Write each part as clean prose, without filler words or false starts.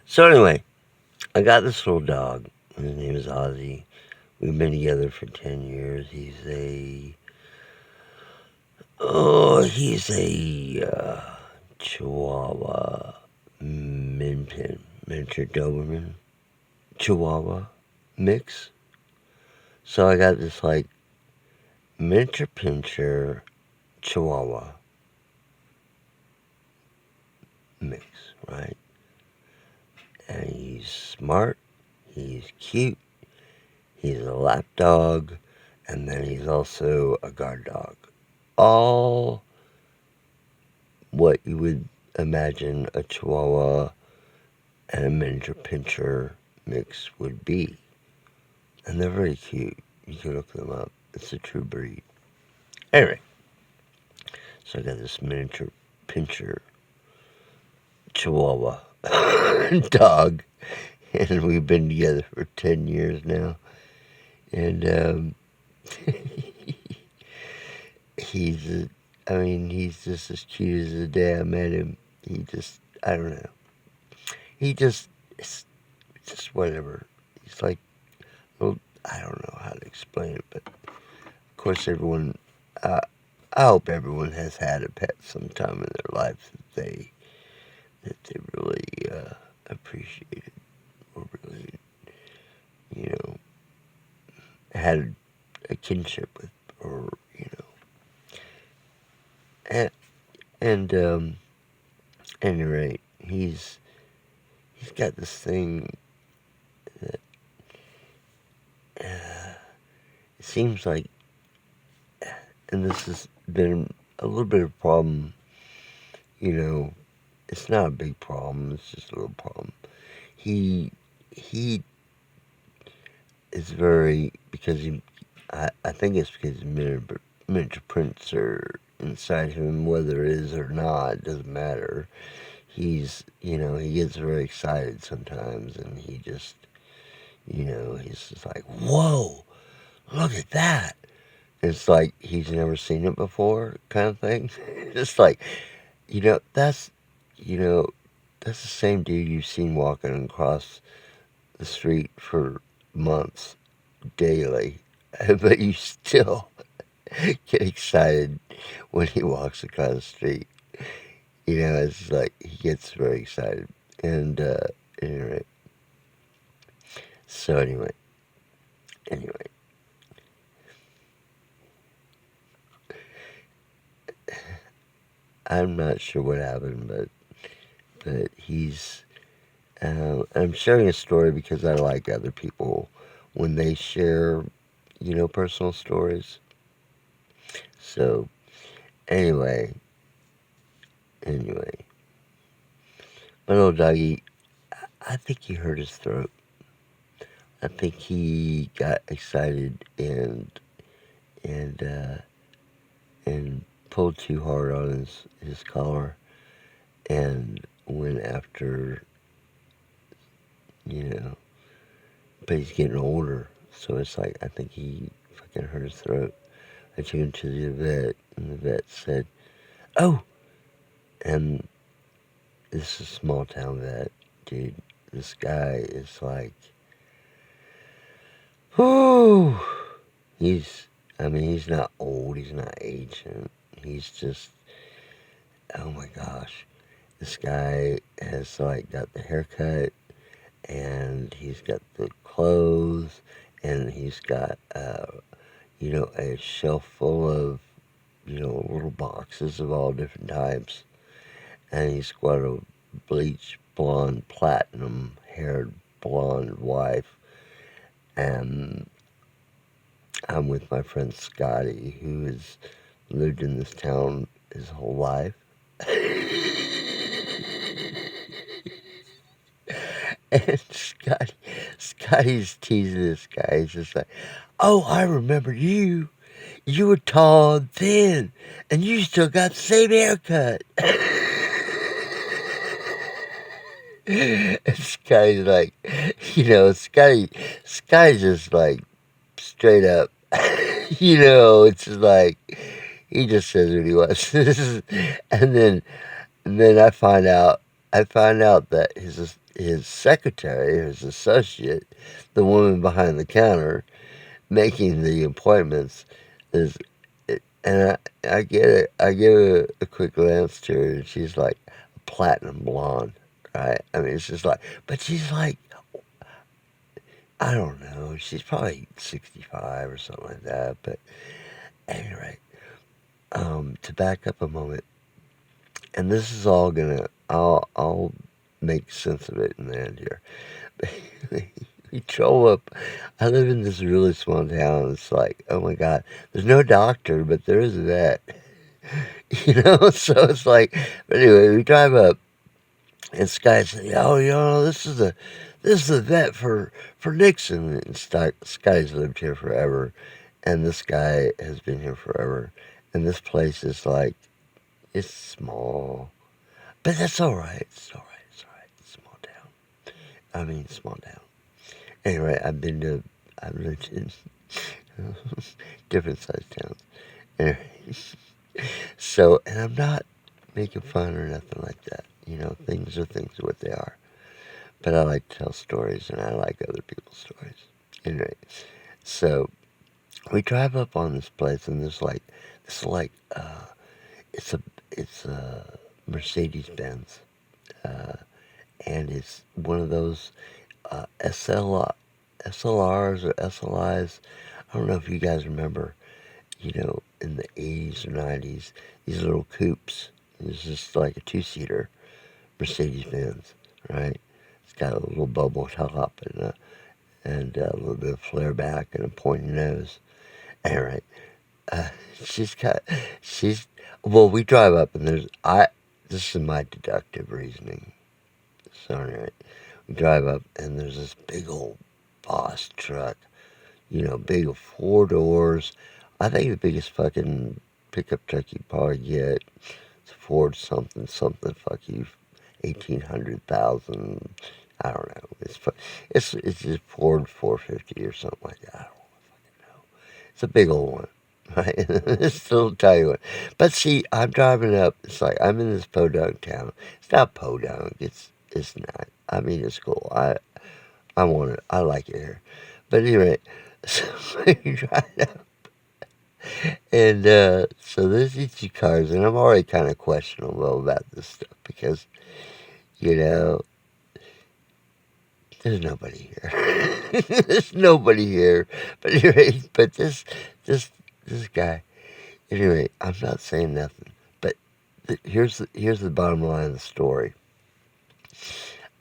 So anyway, I got this little dog. His name is Ozzy. We've been together for 10 years. He's a Chihuahua miniature Doberman Chihuahua mix. So I got this like miniature pinscher Chihuahua mix, right? And he's smart, he's cute, he's a lap dog, and then he's also a guard dog. All what you would imagine a Chihuahua and a miniature pinscher mix would be. And they're very cute. You can look them up. It's a true breed. Anyway, so I got this miniature pinscher Chihuahua dog, and we've been together for 10 years now. And he's, he's just as cute as the day I met him. I don't know. It's just whatever. He's like, well, I don't know how to explain it, but of course I hope everyone has had a pet sometime in their life that they really appreciated or really, you know, had a kinship with, or and, and at any rate, he's got this thing that it seems like, and this has been a little bit of a problem. It's not a big problem. It's just a little problem. He is very, because I think it's because miniature prints are inside him, whether it is or not, it doesn't matter. He gets very excited sometimes, and he's just like, whoa, look at that. It's like he's never seen it before, kind of thing. It's like, you know, that's, you know, that's the same dude you've seen walking across the street for months, daily, but you still get excited when he walks across the street. It's like he gets very excited. And, anyway, so anyway, I'm not sure what happened, but I'm sharing a story because I like other people when they share, personal stories. So, anyway, my little doggy, I think he hurt his throat. I think he got excited and and pulled too hard on his collar and went after, you know, but he's getting older, so it's like I think he fucking hurt his throat. I took him to the vet, and the vet said, "Oh," and this is a small town vet, dude. This guy is like, whoo. He's not old. He's not ancient. He's just, oh my gosh. This guy has like got the haircut, and he's got the clothes, and he's got, a shelf full of, little boxes of all different types. And he's got a bleach blonde, platinum haired blonde wife. And I'm with my friend Scotty, who has lived in this town his whole life. And Scotty's teasing this guy. He's just like, "Oh, I remember you. You were tall and thin, and you still got the same haircut." And Scotty's like, Scotty's just like straight up, it's just like, he just says what he wants. And then I find out I find out that his secretary, his associate, the woman behind the counter making the appointments, is, and I get it. I give a quick glance to her, and she's like a platinum blonde, right? I mean, it's just like, but she's like, I don't know, she's probably 65 or something like that. But anyway, to back up a moment, and this is all gonna, I'll make sense of it in the end here. We drove up. I live in this really small town. It's like, oh my God, there's no doctor, but there is a vet. So it's like, but anyway, we drive up, and Sky said, "Oh, this is the vet for Nixon." And Sky's lived here forever, and this guy has been here forever, and this place is like, it's small, but that's all right. It's all right. It's all right. It's a small town. I mean, small town. Anyway, I've lived in different sized towns. Anyway, so, and I'm not making fun or nothing like that. Things are things what they are. But I like to tell stories, and I like other people's stories. Anyway, so we drive up on this place, and it's a Mercedes Benz, and it's one of those SLRs or SLIs. I don't know if you guys remember, in the 80s or 90s, these little coupes. It's just like a two-seater Mercedes Benz, right? It's got a little bubble top and a little bit of flare back and a pointy nose. Anyway, uh, she's got she's well, we drive up and this is my deductive reasoning. So anyway, we drive up and there's this big old boss truck, big 4 doors. I think the biggest fucking pickup truck you probably get. It's a Ford something something. Fuck you, 1800,000. I don't know. It's just Ford 450 or something like that. I don't fucking know. It's a big old one, right? It's a little tiny one. But see, I'm driving up. It's like I'm in this podunk town. It's not podunk. It's not. I mean, it's cool. I want it. I like it here. But anyway, so we drive up, and so there's these two cars, and I'm already kind of questionable about this stuff because you know there's nobody here. There's nobody here. But anyway, but this guy. Anyway, I'm not saying nothing. But here's the bottom line of the story.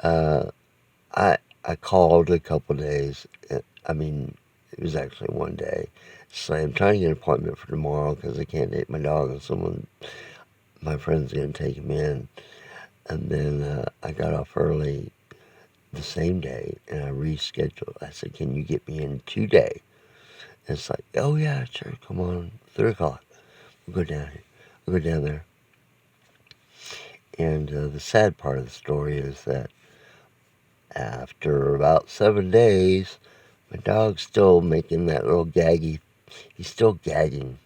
Uh, I called a couple days. I mean, it was actually one day. So I'm trying to get an appointment for tomorrow because I can't take my dog, and my friend's gonna take him in. And then I got off early the same day, and I rescheduled. I said, "Can you get me in today?" And it's like, "Oh yeah, sure, come on, 3 o'clock. We'll go down here. We'll go down there." And the sad part of the story is that after about 7 days, my dog's still making that little gaggy. He's still gagging.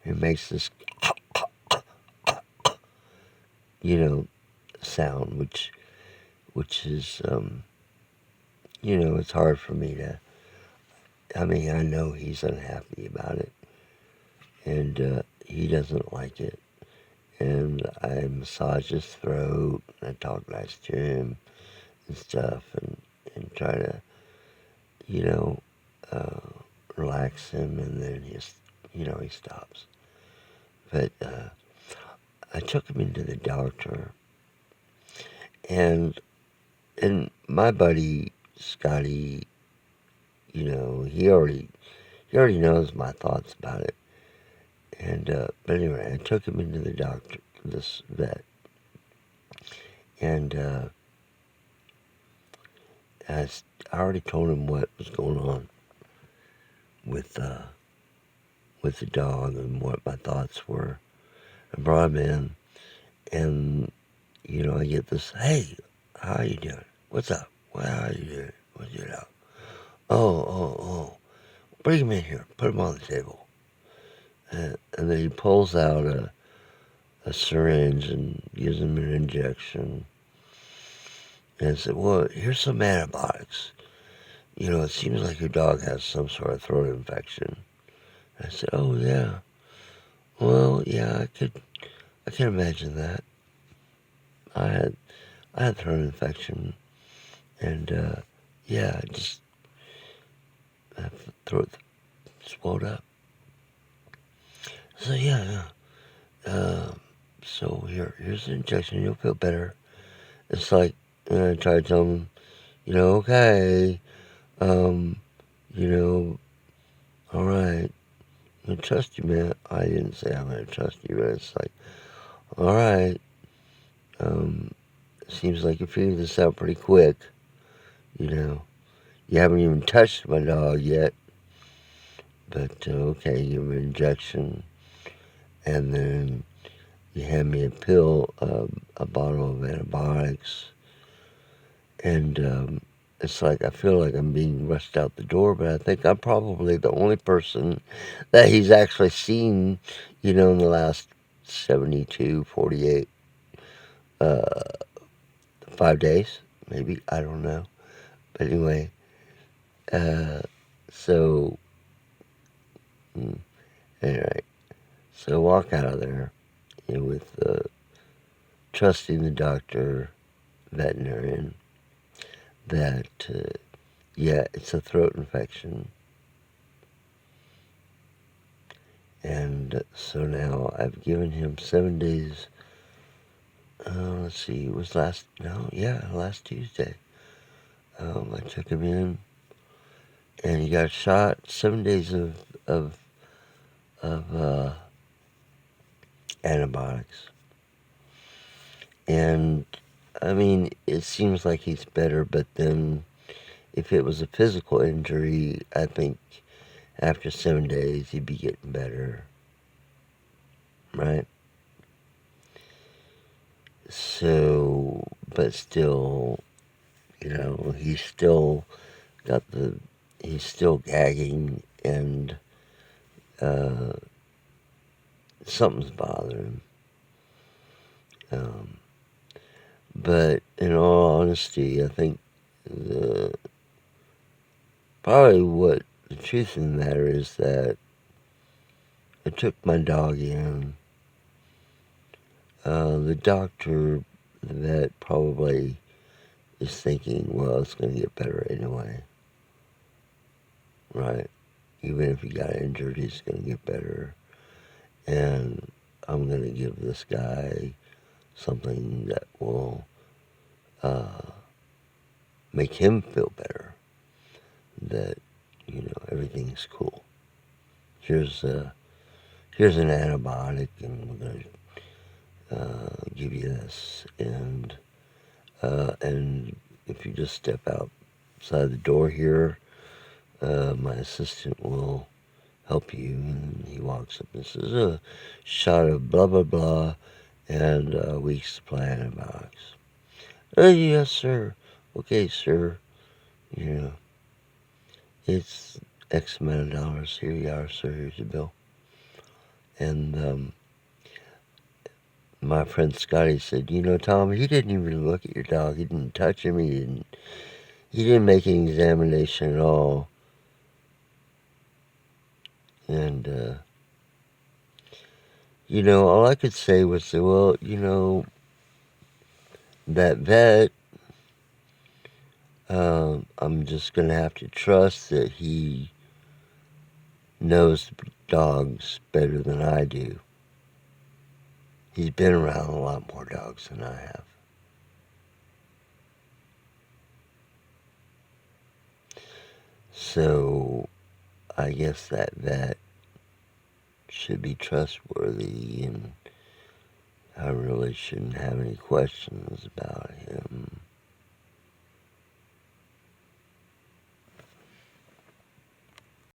He makes this, sound, which is, it's hard for me to. I mean, I know he's unhappy about it, and he doesn't like it. And I massage his throat, and I talk nice to him and stuff, and try to, you know, uh, relax him, and then he stops. But I took him into the doctor, and my buddy Scotty, he already knows my thoughts about it. And but anyway, I took him into the doctor, this vet, and I already told him what was going on with the dog and what my thoughts were. I brought him in, and I get this, "Hey, how you doing? What's up? Well, how you doing? What's your dog? Oh. Bring him in here. Put him on the table." And then he pulls out a syringe and gives him an injection. And I said, well, here's some antibiotics. It seems like your dog has some sort of throat infection. And I said, oh, yeah. Well, yeah, I can imagine that. I had, I had throat infection, and, yeah, just, my throat swelled up. So, yeah, yeah. So here's the injection. You'll feel better. It's like, and I tried to tell him, okay, um, you know, all right, I'm gonna trust you, man. I didn't say I'm gonna trust you, but it's like, all right, um, seems like you figured this out pretty quick. You know, you haven't even touched my dog yet, but okay, give me an injection, and then you hand me a pill, a bottle of antibiotics, and it's like I feel like I'm being rushed out the door, but I think I'm probably the only person that he's actually seen, in the last 72, 48, 5 days, maybe. I don't know. But anyway, uh, so, mm, anyway, so walk out of there with trusting the doctor, veterinarian, that, yeah, it's a throat infection. And so now I've given him 7 days. Let's see, it was last Tuesday. I took him in, and he got shot. 7 days of antibiotics, and I mean, it seems like he's better. But then, if it was a physical injury, I think after 7 days he'd be getting better, right? So, but still, he's still got he's still gagging, and uh, something's bothering him. But in all honesty, I think the probably what the truth of the matter is that I took my dog in. The doctor, the vet, probably is thinking, well, it's going to get better anyway, right? Even if he got injured, he's going to get better. And I'm going to give this guy something that will make him feel better, that, everything's cool. Here's an antibiotic, and we're going to give you this. And if you just step outside the door here, my assistant will help you. And he walks up and says, a shot of blah, blah, blah, and a week's supply of antibiotics. Yes, sir. Okay, sir. It's X amount of dollars. Here you are, sir. Here's your bill. And my friend Scotty said, Tom, he didn't even look at your dog. He didn't touch him. He didn't make an examination at all. And all I could say was, well, that vet, I'm just going to have to trust that he knows dogs better than I do. He's been around a lot more dogs than I have. So I guess that vet should be trustworthy, and I really shouldn't have any questions about him.